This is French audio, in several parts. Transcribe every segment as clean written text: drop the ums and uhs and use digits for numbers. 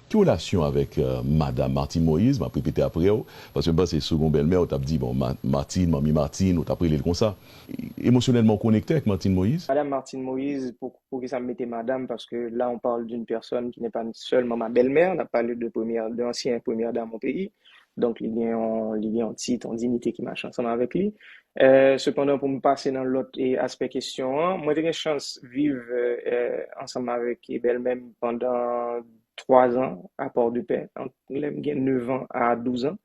Quelle relation avec Madame Martine Moïse, m'a répété après, parce que c'est second belle-mère, on t'a dit, bon, Martine, mamie Martine, on t'a pris comme ça. Émotionnellement connecté avec Martine Moïse? Madame Martine Moïse, pour que ça me mette madame, parce que là, on parle d'une personne qui n'est pas seulement ma belle-mère, on a parlé d'ancien première dame au pays. Donc, il y a un titre, en dignité qui marche ensemble avec lui. Cependant, pour me passer dans l'autre aspect question, hein, moi, j'ai eu la chance de vivre ensemble avec belle-mère pendant 3 ans à Port-de-Paix, entre 9 ans à 12 ans.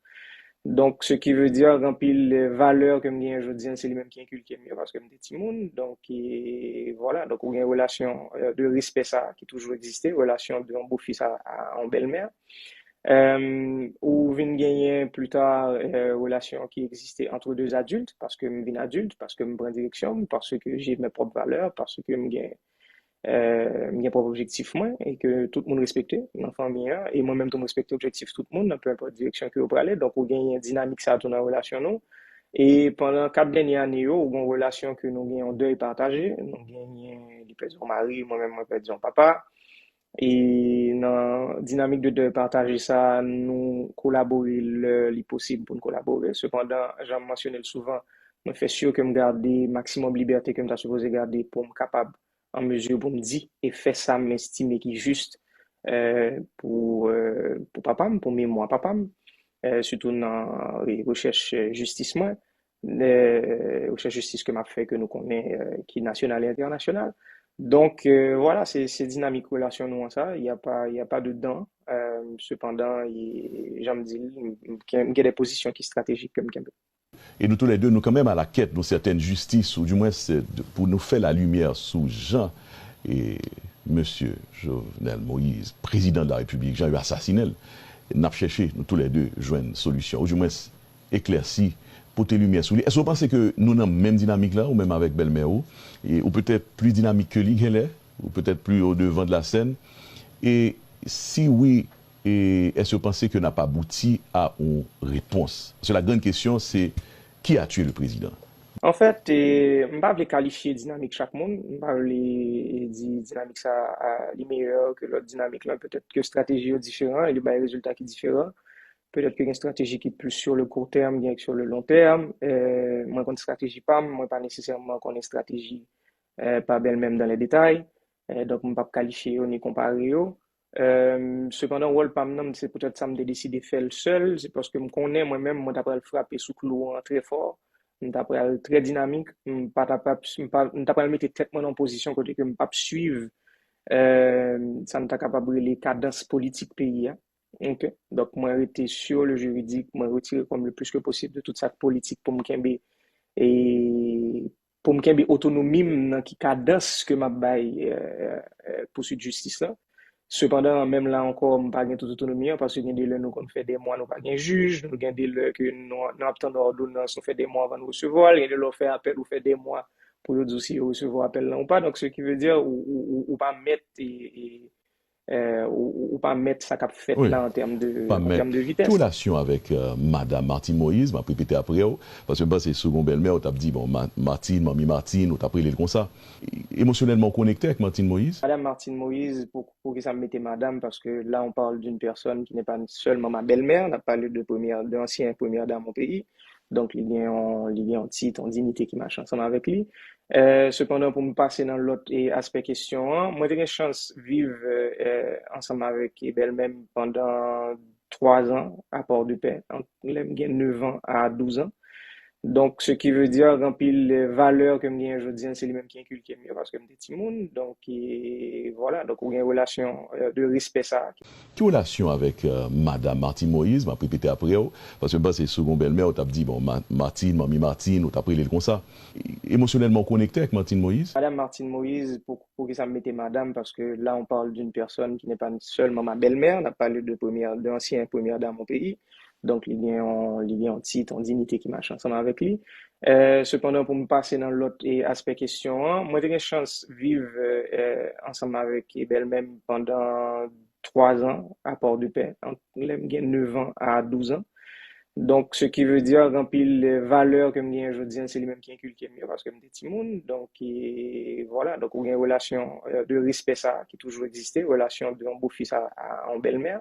Donc, ce qui veut dire, remplir les valeurs que je dis, c'est les mêmes qui inculquent mieux parce que je suis monde. Donc, voilà. Donc, il y a une relation de respect, ça, qui a toujours existé, relation d'un beau-fils à un belle-mère. Ou vient gagner plus tard relation qui existait entre deux adultes parce que je suis adulte, parce que je prends direction, parce que j'ai mes propres valeurs, parce que j'ai propre objectif moi et que tout le monde respecte dans la famille hein, et moi-même tout le monde respecte l'objectif tout le monde, peu importe direction que vous aller. Donc, on gagne une dynamique ça dans la relation nous. Et pendant 4 dernières années, on a une relation que nous gagnons deuil partagé. Nous gagnons les pères de mari, moi-même, moi, père de papa. Et dans la dynamique de deuil partagé, ça, nous collaborer le possible pour nous collaborer. Cependant, j'ai mentionné souvent, je fais sûr que je garde le maximum de liberté que je suis supposé garder pour me capable en mesure pour me dire et faire ça, m'estimer qui est juste pour papa, pour mémoire papa, surtout dans les recherches justice moi, les recherches justice que m'a fait que nous connaissons qui est nationale et internationale. Donc voilà, c'est dynamique relation nous ça, il y a pas de dents. Cependant, j'aime dire qu'il y a des positions qui sont stratégiques comme Kembe. Et nous tous les deux, nous quand même à la quête de certaines justices, ou du moins pour nous faire la lumière sous Jean et Monsieur Jovenel Moïse, président de la République, Jean eu assassiné. Nous avons cherché, nous tous les deux, joindre une solution, ou du moins éclairci, pour tes lumières sous lui. Est-ce que vous pensez que nous avons la même dynamique là, ou même avec Belle-Mère, ou peut-être plus dynamique que lui, ou peut-être plus au devant de la scène? Et si oui, est-ce que vous pensez que n'a pas abouti à une réponse? Parce que la grande question, c'est qui a tué le président? En fait, je ne vais pas qualifier dynamique chaque monde, je ne vais pas dire dynamique ça les meilleurs que l'autre dynamique là, peut-être que stratégie est différente et les résultats qui sont différents. Peut-être qu'il y a une stratégie qui est plus sur le court terme, bien que sur le long terme. Moi, quand stratégie pas, moi, pas nécessairement qu'on ait stratégie pas belle même dans les détails. Donc, je ne peux pas qualifier ni comparer. Cependant, rôle pas maintenant, c'est peut-être ça me décidé de faire le seul. C'est parce que je connais moi-même, moi, d'après le frapper sous clou très fort. D'après le très dynamique, je pas mettre tête moi en position côté que je pas suivre ça ne t'a capable les cadences politiques pays. Hein. Ok. Donc, moi, j'étais sur le juridique, moi, retirer comme le plus que possible de toute cette politique pour me kembe et pour me kembe autonomie dans qui cadence que m'a bail poursuite de justice là. Cependant, même là encore, je n'ai pas toute autonomie hein, parce que nous nous qu'on fait des mois, nous pas un juge, nous avons des que nous attendons ordonnance, nous fait des mois avant de recevoir, et nous fait appel, ou fait des mois pour nous aussi recevoir appel là ou pas. Donc, ce qui veut dire ou pas mettre ou pas mettre ça qu'a fait Oui, là pas en mais termes de quelle vitesse. relation avec Madame Martine Moïse, m'a répété après, parce que c'est second belle-mère, on t'a dit, bon, Martine, mamie Martine, on t'a pris comme ça. Émotionnellement connecté avec Martine Moïse? Madame Martine Moïse, pour que ça me mette madame, parce que là, on parle d'une personne qui n'est pas seulement ma belle-mère, on a parlé d'ancien première dame au pays. Donc, il y a un titre, en dignité qui marche ensemble avec lui. Cependant, pour me passer dans l'autre aspect question, hein, moi, j'ai eu la chance de vivre ensemble avec belle-mère pendant 3 ans à Port-de-Paix, entre 9 ans à 12 ans. Donc, ce qui veut dire remplir les valeurs que je dis, c'est les mêmes qui inculquent mieux parce que je suis monde. Donc, voilà. Donc, il y a une relation de respect, ça. Quelle relation avec Madame Martine Moïse, m'a répété après, parce que c'est second belle-mère, on t'a dit, bon, Martine, mamie Martine, on t'a pris comme ça. Émotionnellement connecté avec Martine Moïse? Madame Martine Moïse, pour que ça me mette madame, parce que là, on parle d'une personne qui n'est pas seulement ma belle-mère, on a parlé d'ancien première dame au pays. Donc, il y a un titre, en dignité qui marche ensemble avec lui. Cependant, pour me passer dans l'autre aspect question, hein, moi, j'ai eu la chance de vivre ensemble avec belle-mère pendant 3 ans à Port-de-Paix, entre 9 ans à 12 ans. Donc, ce qui veut dire, remplir les valeurs que je gagne aujourd'hui, c'est les mêmes qui inculquent mieux parce que je suis petit monde. Donc, voilà. Donc, on a une relation de respect, ça, qui a toujours existé, relation de un beau-fils à un belle-mère.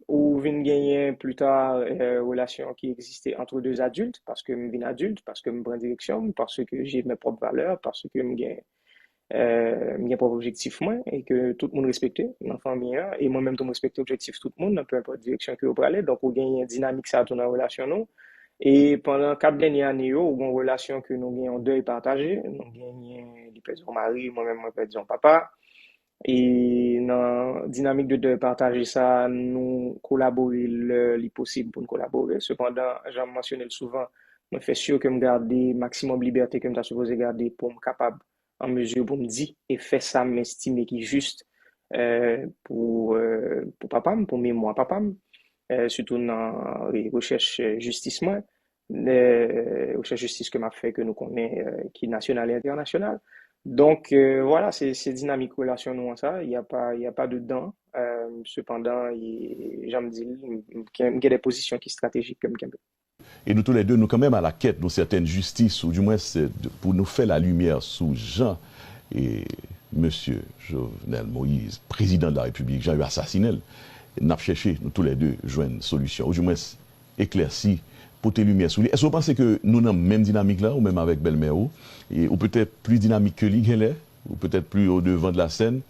Ou vient gagner plus tard relation qui existait entre deux adultes parce que je suis adulte, parce que je prends direction, parce que j'ai mes propres valeurs, parce que je gagne propre objectif moi et que tout le monde respecte dans la famille hein, et moi-même je respecte l'objectif tout le monde dans peu importe direction que vous aller donc on gagne une dynamique ça dans la relation nous et pendant 4 dernières années on a une relation que nous gagnons deuil partagé nous gagnons les personnes mari moi-même moi disons papa et dans la dynamique de deuil partagé ça nous collaborer le possible pour nous collaborer cependant j'ai mentionné souvent je fais sûr que me garder maximum liberté que me supposé garder pour me capable en mesure pour me dire et faire ça m'estimer qui est juste pour papa pour mémoire papa surtout dans les recherches justice moi les recherches justice que m'a fait que nous connaît qui est nationale et internationale donc voilà c'est dynamique relation nous ça il y a pas de dedans cependant j'aime dire qu'il y a des positions qui stratégiques comme Et nous tous les deux, nous quand même à la quête d'une certaine justice, ou du moins pour nous faire la lumière sous Jean et Monsieur Jovenel Moïse, président de la République, Jean eu assassiné. Nous avons cherché, nous tous les deux, joindre une solution, ou du moins éclairci, pour tes lumières sous lui. Est-ce que vous pensez que nous avons la même dynamique là, ou même avec Belle-Mère, ou peut-être plus dynamique que lui, ou peut-être plus au devant de la scène?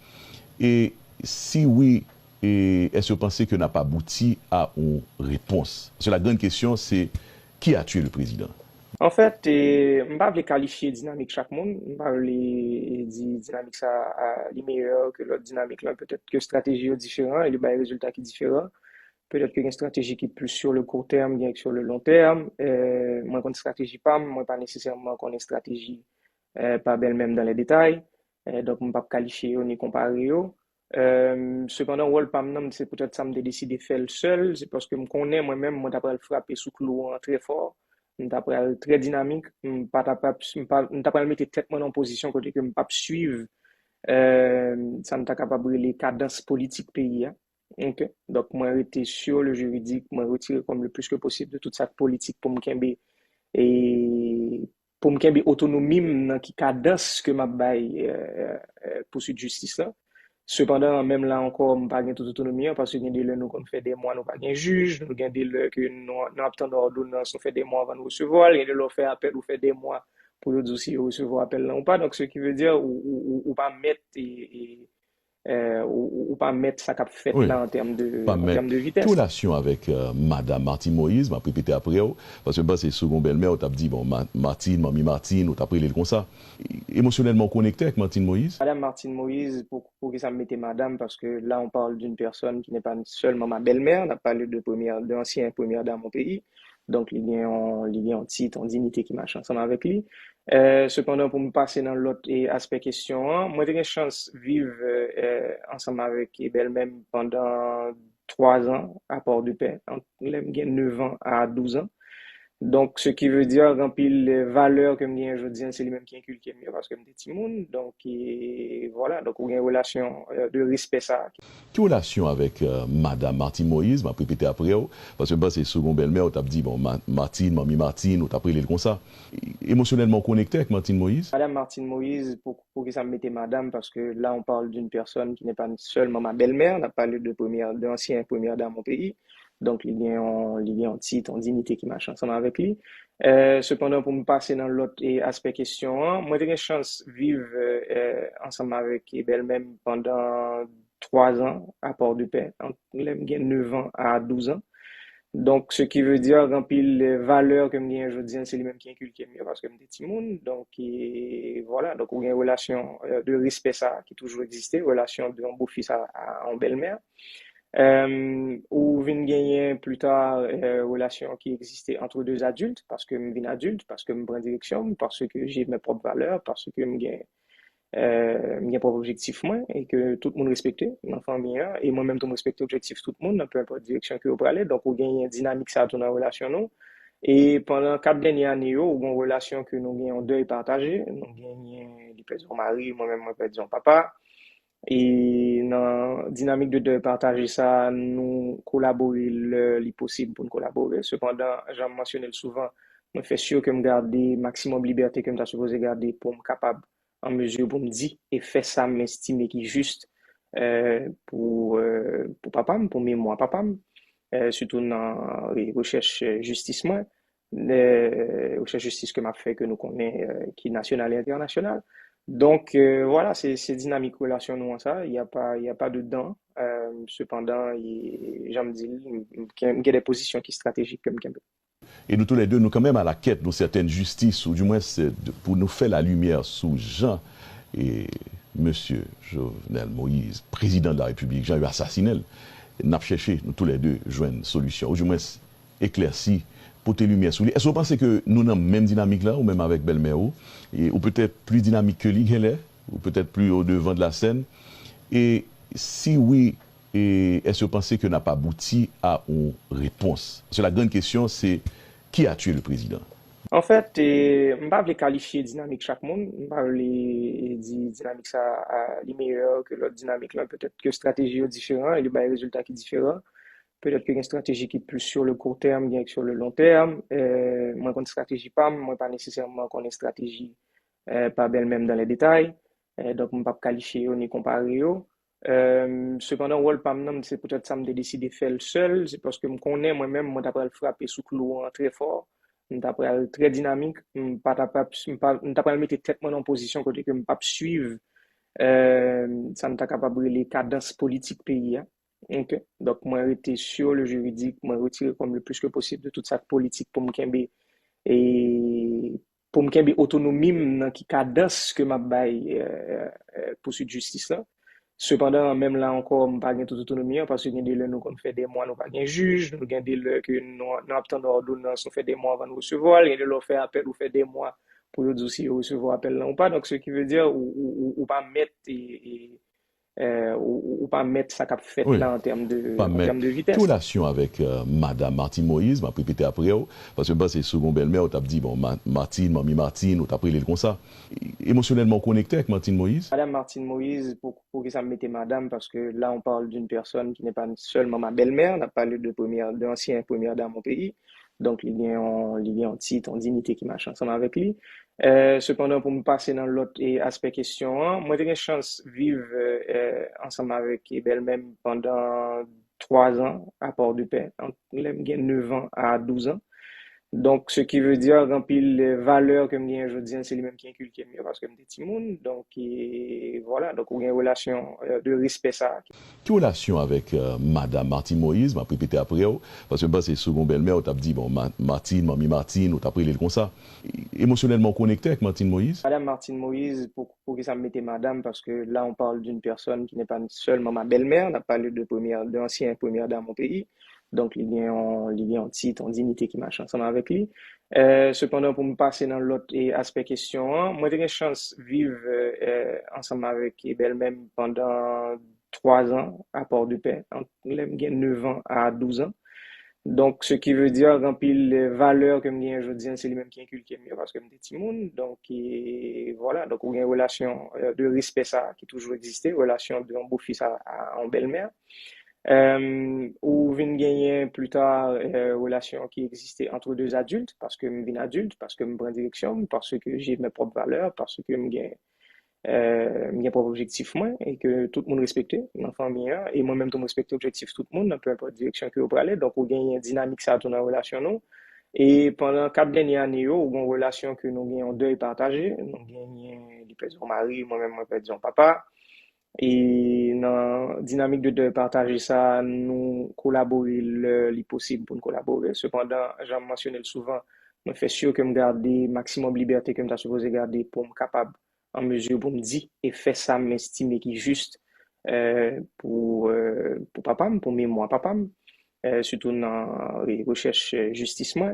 Et si oui, est-ce que vous pensez que n'a pas abouti à une réponse? Parce que la grande question, c'est qui a tué le président? En fait, je ne vais pas qualifier dynamique chaque monde, je vais pas dire dynamique ça est meilleur que l'autre dynamique là, peut-être que stratégie est différente et le résultat qui est différent. Peut-être qu'il y a une stratégie qui est plus sur le court terme, bien que sur le long terme. Moi, quand stratégie pas, moi pas nécessairement qu'on ait stratégie pas belle même dans les détails. Donc, je ne vais pas qualifier ni comparer. Cependant, rôle pas c'est peut-être ça me décidé de faire le seul, c'est parce que je connais moi-même, moi d'après le frapper sous clou très fort, d'après très dynamique, pas d'après mettre tête moi en position côté que je pas suivre ça me t'a capable les cadences politiques pays hein. OK. Donc moi j'étais sur le juridique, moi retirer comme le plus que possible de toute cette politique pour me kembe et pour me kembe autonomie dans qui cadence que m'a bail poursuite justice là. Cependant, même là encore, on pas gain toute autonomie hein, parce que y a des nous qu'on fait des mois, nous pas gain juge, nous gain des que nous attendons ordonnance, nous fait des mois avant de recevoir, il y a des fait appel ou fait des mois pour nous aussi recevoir appel là ou pas. Donc, ce qui veut dire ou pas mettre ou pas mettre ça qu'a fait Oui, là pas en mettre. termes de Quelle vitesse. relation avec Madame Martine Moïse, m'a répété après, parce que c'est second belle-mère, on t'a dit, bon, Martine, Mamie Martine, on t'a pris comme ça. Émotionnellement connecté avec Martine Moïse? Madame Martine Moïse, pour que ça me mette madame, parce que là, on parle d'une personne qui n'est pas seulement ma belle-mère, on a parlé de d'ancien première dame au pays. Donc, il y a un titre, en dignité qui marche ensemble avec lui. Cependant, pour me passer dans l'autre aspect question, hein, moi, j'ai eu une chance de vivre ensemble avec belle-mère pendant 3 ans à Port-de-Paix. J'ai 9 ans à 12 ans. Donc, ce qui veut dire remplir les valeurs que je aujourd'hui, c'est les mêmes qui inculquent mieux parce que je suis petit monde. Donc, voilà. Donc, on a une relation de respect ça. Quelle relation avec Madame Martine Moïse, m'a répété après, parce que c'est second belle-mère, on t'a dit, bon, Martine, Mamie Martine, on t'a pris comme ça. Émotionnellement connecté avec Martine Moïse? Madame Martine Moïse, pour que ça me mette madame, parce que là, on parle d'une personne qui n'est pas seulement ma belle-mère, on a parlé d'ancien première dame au pays. Donc, il y a un titre, en dignité qui marche ensemble avec lui. Cependant, pour me passer dans l'autre aspect question, hein, moi, j'ai eu une chance de vivre ensemble avec belle-mère pendant 3 ans à Port-de-Paix. J'ai 9 ans à 12 ans. Donc, ce qui veut dire remplir les valeurs que je gagne aujourd'hui, c'est les mêmes qui inculquent mieux parce que je suis petit monde. Donc, voilà. Donc, on a une relation de respect ça qui a toujours existé, relation de un beau-fils à un belle-mère. Ou vient gagner plus tard relation qui existait entre deux adultes parce que je suis adulte, parce que je prends direction, parce que j'ai mes propres valeurs, parce que j'ai propre objectif moi et que tout le monde respecte dans la famille hein, et moi-même je respecte l'objectif tout le monde dans peu importe direction que vous aller donc on gagne une dynamique ça dans la relation nous et pendant 4 dernières années on a une relation que nous gagnons deuil partagé nous gagnons les personnes mari moi-même moi disons papa Et dans la dynamique de partager ça, nous collaborer le possible pour nous collaborer. Cependant, j'en mentionné souvent, je fais sûr que je garde maximum liberté que je suis supposé garder pour me capable en mesure pour me dire et faire ça, m'estimer qui est juste pour papa, pour mémoire papa, surtout dans les recherches justice moi, les recherches justice que m'a fait que nous connaissons qui est nationale et internationale. Donc voilà, c'est dynamique relation nous en ça, il y a pas de dents. Cependant, j'aime dire, il y a des positions qui sont stratégiques comme Kembe. Et nous tous les deux, nous quand même à la quête d'une certaine justice, ou du moins pour nous faire la lumière sous Jean et Monsieur Jovenel Moïse, président de la République, Jean eu assassiné. Nous avons cherché, nous tous les deux, joindre une solution, ou du moins éclairci, porter lumière sur lui. Est-ce que vous pensez que nous avons la même dynamique là, ou même avec Belmer, ou peut-être plus dynamique que lui, ou peut-être plus au devant de la scène? Et si oui, est-ce que vous pensez que n'a pas abouti à une réponse? Parce que la grande question, c'est qui a tué le président? En fait, je ne vais pas qualifier dynamique chaque monde, je ne vais pas dire dynamique ça est meilleur que l'autre dynamique là, peut-être que stratégie est différente et le résultat qui est différent. Peut-être qu'il y a une stratégie qui est plus sur le court terme, bien que sur le long terme. Moi, quand stratégie pas, moi, pas nécessairement qu'on ait stratégie pas belle même dans les détails. Donc, je ne peux pas qualifier ni comparer. Cependant, rôle pas même, c'est peut-être ça me décider de faire le seul. C'est parce que je connais moi-même, moi, d'après le frapper sous clou très fort. D'après très dynamique. D'après le mettre tête en position côté que je ne pas suivre. Ça me t'a capable les cadences politiques pays. Hein. Ok. Donc, moi, j'étais sur le juridique, moi, retirer comme le plus que possible de toute cette politique pour me kembe et pour me kembe autonomie dans qui cadence que m'a bail poursuite justice là. Cependant, même là encore, je pas toute autonomie hein, parce que nous nous fait des mois, nous pas de juge, nous avons des legs que nous attendons ordonnance, nous fait des mois avant de recevoir, et de leur faire appel, ou fait des mois pour eux aussi recevoir appel là ou pas. Donc, ce qui veut dire ou pas mettre ou pas mettre ça qu'a fait Oui, là pas en mais termes de quelle vitesse. relation avec Madame Martine Moïse, m'a répété après, parce que bah, c'est second belle-mère, on t'a dit, bon, Martine, mamie Martine, on t'a pris comme ça. Émotionnellement connecté avec Martine Moïse? Madame Martine Moïse, pour que ça me mette madame, parce que là, on parle d'une personne qui n'est pas seulement ma belle-mère, on a parlé d'ancienne première dame au pays. Donc, il y a un titre, en dignité qui marche ensemble avec lui. Cependant, pour me passer dans l'autre aspect question, hein, moi, j'ai eu une chance de vivre ensemble avec belle-même pendant 3 ans à Port-de-Paix. J'ai 9 ans à 12 ans. Donc, ce qui veut dire, remplir les valeurs que je veux dire, c'est lui-même qui inculque mieux parce que je suis petit monde. Donc, voilà. Donc, il y a une relation de respect, ça. Quelle relation avec Madame Martine Moïse, m'a répété après, parce que bah, c'est second belle-mère, on t'a dit, bon, Martine, mamie Martine, on t'a pris comme ça. Émotionnellement connecté avec Martine Moïse? Madame Martine Moïse, pour que ça me mette madame, parce que là, on parle d'une personne qui n'est pas seulement ma belle-mère, on a parlé d'ancienne première dame au pays. Donc, il y a un titre, en dignité qui marche ensemble avec lui. Cependant, pour me passer dans l'autre aspect question, hein, moi, j'ai eu une chance de vivre ensemble avec elle-même pendant 3 ans à Port-de-Paix. J'ai 9 ans à 12 ans. Donc, ce qui veut dire, remplir les valeurs que je dis, c'est lui-même qui inculque mieux parce que je suis petit monde. Donc, voilà. Donc, il y a une relation de respect, ça, qui a toujours existé, relation de beau-fils à un belle-mère. Ou vient gagner plus tard relation qui existait entre deux adultes parce que je suis adulte, parce que je prends direction, parce que j'ai mes propres valeurs, parce que j'ai propre objectif moi et que tout le monde respecte dans la famille hein, et moi-même tout respecte objectif tout le monde dans peu importe direction que vous aller donc on gagne une dynamique ça dans la relation nous et pendant 4 dernières années on a une relation que nous gagnons deuil partagé nous gagnons il perd son mari moi-même moi perds son papa et dans la dynamique de deuil partagé ça nous collaborer le possible pour nous collaborer cependant j'en mentionné souvent je fais sûr que me garder maximum liberté que je suis supposé garder pour me capable en mesure pour me dire et faire ça m'estimer qui est juste pour papa, pour mémoire papa, surtout dans les recherches justice moi,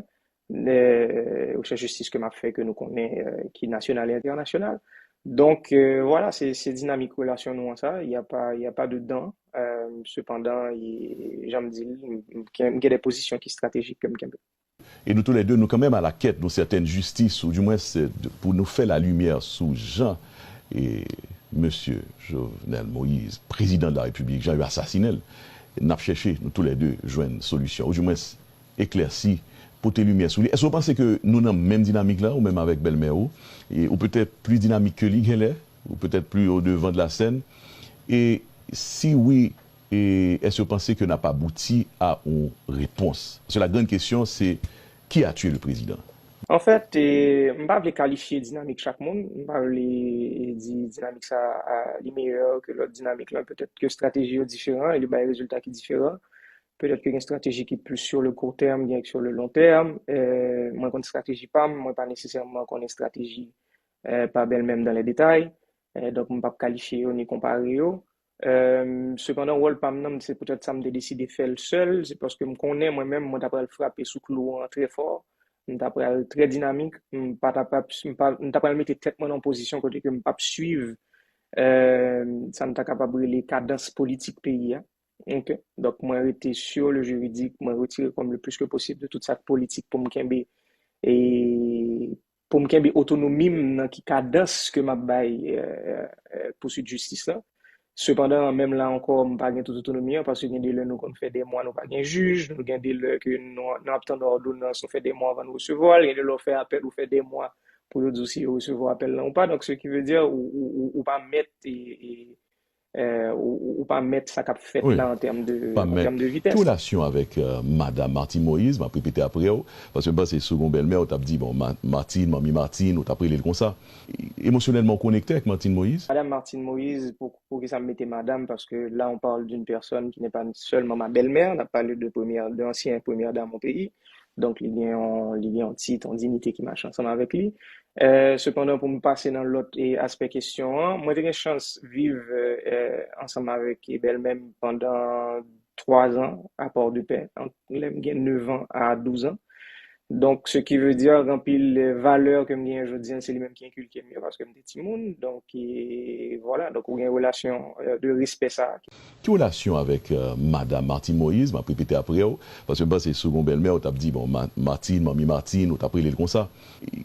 les recherches justice que m'a fait que nous connaissons qui est nationale et internationale. Donc voilà, c'est dynamique relation nous en ça, il y a pas de dents. Cependant, j'aime dire qu'il y a des positions qui sont stratégiques comme Kembe. Et nous tous les deux, nous quand même à la quête d'une certaine justice, ou du moins pour nous faire la lumière sous Jean et Monsieur Jovenel Moïse, président de la République, j'ai eu assassiné. Nous avons cherché, nous tous les deux, joindre une solution, ou du moins éclairci, porter lumière sur lui. Est-ce que vous pensez que nous avons la même dynamique là, ou même avec Belle-Mère, ou peut-être plus dynamique que lui, ou peut-être plus au devant de la scène? Et si oui, est-ce que vous pensez que n'a pas abouti à une réponse? Parce que la grande question, c'est qui a tué le président? En fait, je ne vais pas qualifier dynamique chaque monde, je ne vais pas dire dynamique ça est meilleur que l'autre dynamique là, peut-être que stratégie est différente et le résultat qui est différent. Peut-être qu'il y a une stratégie qui est plus sur le court terme, bien que sur le long terme. Moi, quand stratégie pas, moi pas nécessairement qu'on ait stratégie pas belle même dans les détails. Donc, je ne peux pas qualifier ni comparer. Cependant, rôle pas maintenant, c'est peut-être ça me décidé de faire le seul. C'est parce que je connais moi-même, moi d'après le frapper sous clou très fort. D'après très dynamique, je pas le mettre tête moi en position côté que je pas suivre ça me t'a capable de les cadences politiques pays. Hein. Ok. Donc, moi, j'étais sur le juridique, moi, retirer comme le plus que possible de toute cette politique pour me et pour me autonomie dans qui cadence que m'a bail poursuite de justice là. Cependant, même là encore, je pas toute autonomie hein, parce que nous nous qu'on fait des mois, nous pas de juge, nous avons des que nous attendons ordonnance, on fait des mois avant de recevoir, et nous fait appel ou fait des mois pour nous dire si recevoir appel là ou pas. Donc, ce qui veut dire ou pas mettre ou pas mettre ça qu'a fait Oui. là Pas en mettre termes de vitesse. relation avec Madame Martine Moïse, m'a répété après, parce que c'est second belle-mère, on t'a dit, bon, Martine, mamie Martine, on t'a pris comme ça. Émotionnellement connecté avec Martine Moïse? Madame Martine Moïse, pour que ça me mette madame, parce que là, on parle d'une personne qui n'est pas seulement ma belle-mère, on a parlé d'ancienne première dame au pays. Donc, il y a un titre, en dignité qui marche ensemble avec lui. Cependant, pour me passer dans l'autre aspect question, hein, moi, j'ai eu une chance de vivre ensemble avec belle-même pendant 3 ans à Port-de-Paix. J'ai 9 ans à 12 ans. Donc, ce qui veut dire, remplir les valeurs que je je dis, c'est les mêmes qui inculquent mieux parce que je suis petit donc, voilà, donc, on a une relation de respect ça. Quelle relation avec Madame Martine Moïse, m'a répété après, parce que c'est second belle-mère, on t'a dit, bon, Martine, mamie Martine, on t'a pris comme ça.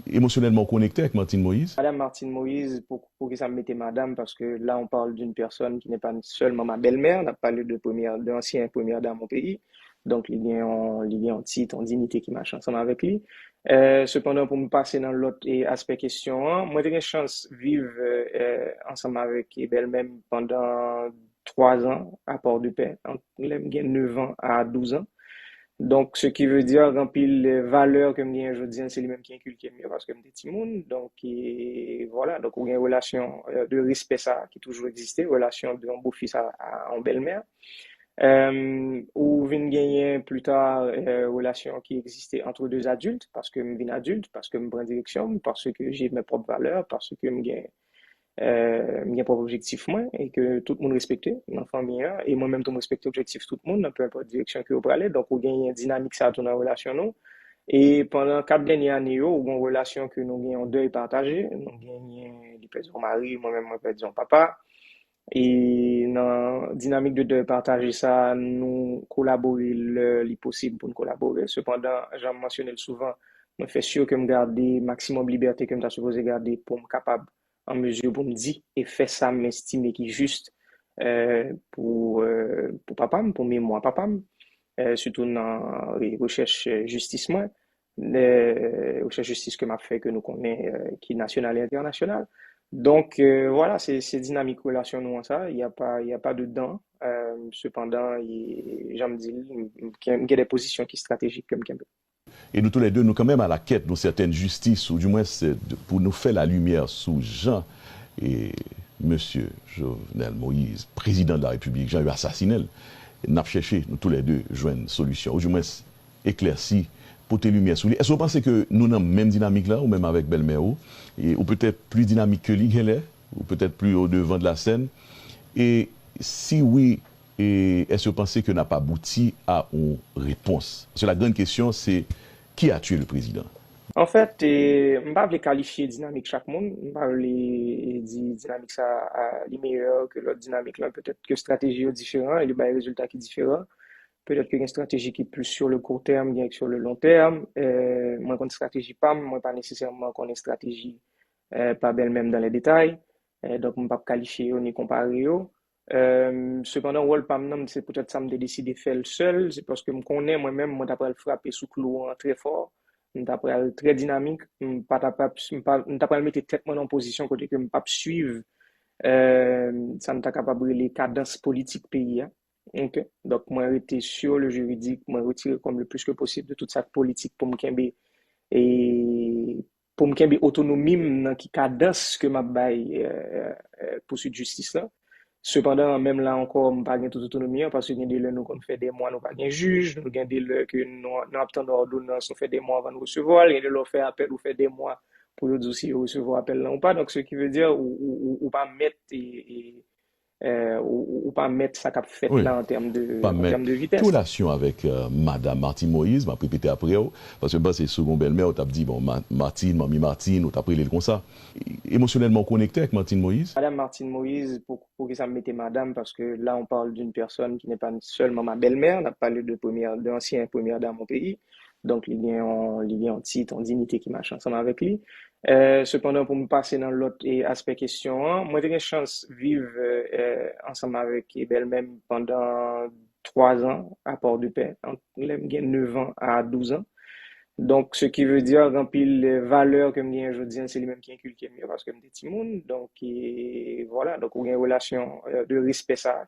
Émotionnellement connecté avec Martine Moïse? Madame Martine Moïse, pour que ça me mette madame, parce que là, on parle d'une personne qui n'est pas seulement ma belle-mère, on a parlé d'ancienne première dame au pays. Donc, il y a un titre, en dignité qui marche ensemble avec lui. Cependant, pour me passer dans l'autre aspect question, hein, moi, j'ai eu une chance de vivre ensemble avec belle-même pendant 3 ans à Port-de-Paix. J'ai 9 ans à 12 ans. Donc, ce qui veut dire, remplir les valeurs que je dis, c'est les mêmes qui inculquent mieux parce que je suis petit donc, voilà, donc, on a une relation de respect ça qui a toujours existé, relation d'un beau-fils à une belle-mère. Ou vient gagner plus tard relation qui existait entre deux adultes parce que je viens adulte, parce que je prends direction, parce que j'ai mes propres valeurs, parce que je gagne mes propres objectifs moi et que tout le monde respecte dans la famille hein, et moi-même tout respecte l'objectif tout le monde, peu importe la direction que vous aller. Donc, on gagne une dynamique ça dans la relation nous. Et pendant 4 dernières années, on a une relation que nous gagnons deuil partagé. Nous gagnons les pères mari, moi-même, moi, père papa. Et dans la dynamique de deuil partagé, ça, nous collaborer le possible pour nous collaborer. Cependant, j'ai mentionné souvent, je fais sûr que je garde le maximum de liberté que je suis supposé garder pour me capable en mesure pour me dire et faire ça, m'estimer qui est juste pour papa, pour mémoire papa, surtout dans les recherches justice moi, les recherches justice que m'a fait que nous connaissons qui est nationale et internationale. Donc voilà, c'est dynamique relation nous en ça, il y a pas de dedans. Cependant, j'aime dire qu'il y a des positions qui sont stratégiques comme Kembe. Et nous tous les deux, nous quand même à la quête d'une certaine justice, ou du moins pour nous faire la lumière sous Jean et Monsieur Jovenel Moïse, président de la République, j'ai eu assassiné. Nous avons cherché, nous tous les deux, joindre une solution, ou du moins éclairci, porter lumière sur lui. Est-ce que vous pensez que nous avons la même dynamique là, ou même avec Belle-Mère, ou peut-être plus dynamique que lui, ou peut-être plus au devant de la scène? Et si oui, est-ce que vous pensez que n'a pas abouti à une réponse? Parce que la grande question, c'est qui a tué le président? En fait, je ne vais pas qualifier dynamique chaque monde, je ne vais pas dire dynamique ça est meilleur que l'autre dynamique là, peut-être que stratégie est différente et le résultat qui est différent. Peut-être qu'il y a une stratégie qui est plus sur le court terme, bien que sur le long terme. Moi, quand stratégie pas, moi pas nécessairement qu'on ait stratégie pas belle même dans les détails. Donc je ne peux pas qualifier ni comparer. Cependant, rôle pas maintenant, c'est peut-être ça me décidé de faire le seul, c'est parce que je connais moi-même, moi d'après le frapper sous clou très fort, d'après le très dynamique, je pas le mettre tête moi en position côté que je pas suivre ça me t'a capable les cadences politiques pays. Hein. Ok. Donc, moi, j'étais sur le juridique, moi, retirer comme le plus que possible de toute cette politique pour me et pour me autonomie dans qui cadence que m'a bail poursuite de justice là. Cependant, même là encore, je pas toute autonomie hein, parce que nous nous qu'on fait des mois, nous pas de juge, nous avons des que nous attendons ordonnance, on fait des mois avant de recevoir, et nous fait appel, ou fait des mois pour nous dire si recevoir appel là ou pas. Donc, ce qui veut dire, ou pas mettre ou pas mettre ça qu'a fait Oui. là Pas en mais termes de toute vitesse. relation avec Madame Martine Moïse, m'a répété après, parce que c'est second belle-mère, on t'a dit, bon, Martine, Mamie Martine, on t'a pris comme ça. Émotionnellement connecté avec Martine Moïse? Madame Martine Moïse, pour que ça me mette madame, parce que là, on parle d'une personne qui n'est pas seulement ma belle-mère, on a parlé d'ancien première dame au pays, donc il y a un titre, en dignité qui marche ensemble avec lui. Cependant, pour me passer dans l'autre aspect question, hein, moi, j'ai eu une chance de vivre ensemble avec belle-mère pendant 3 ans à Port-de-Paix, entre 9 ans à 12 ans. Donc, ce qui veut dire, remplir les valeurs que je aujourd'hui, c'est les mêmes qui inculquent mieux parce que je suis petit monde. Donc, voilà. Donc, on a une relation de respect ça.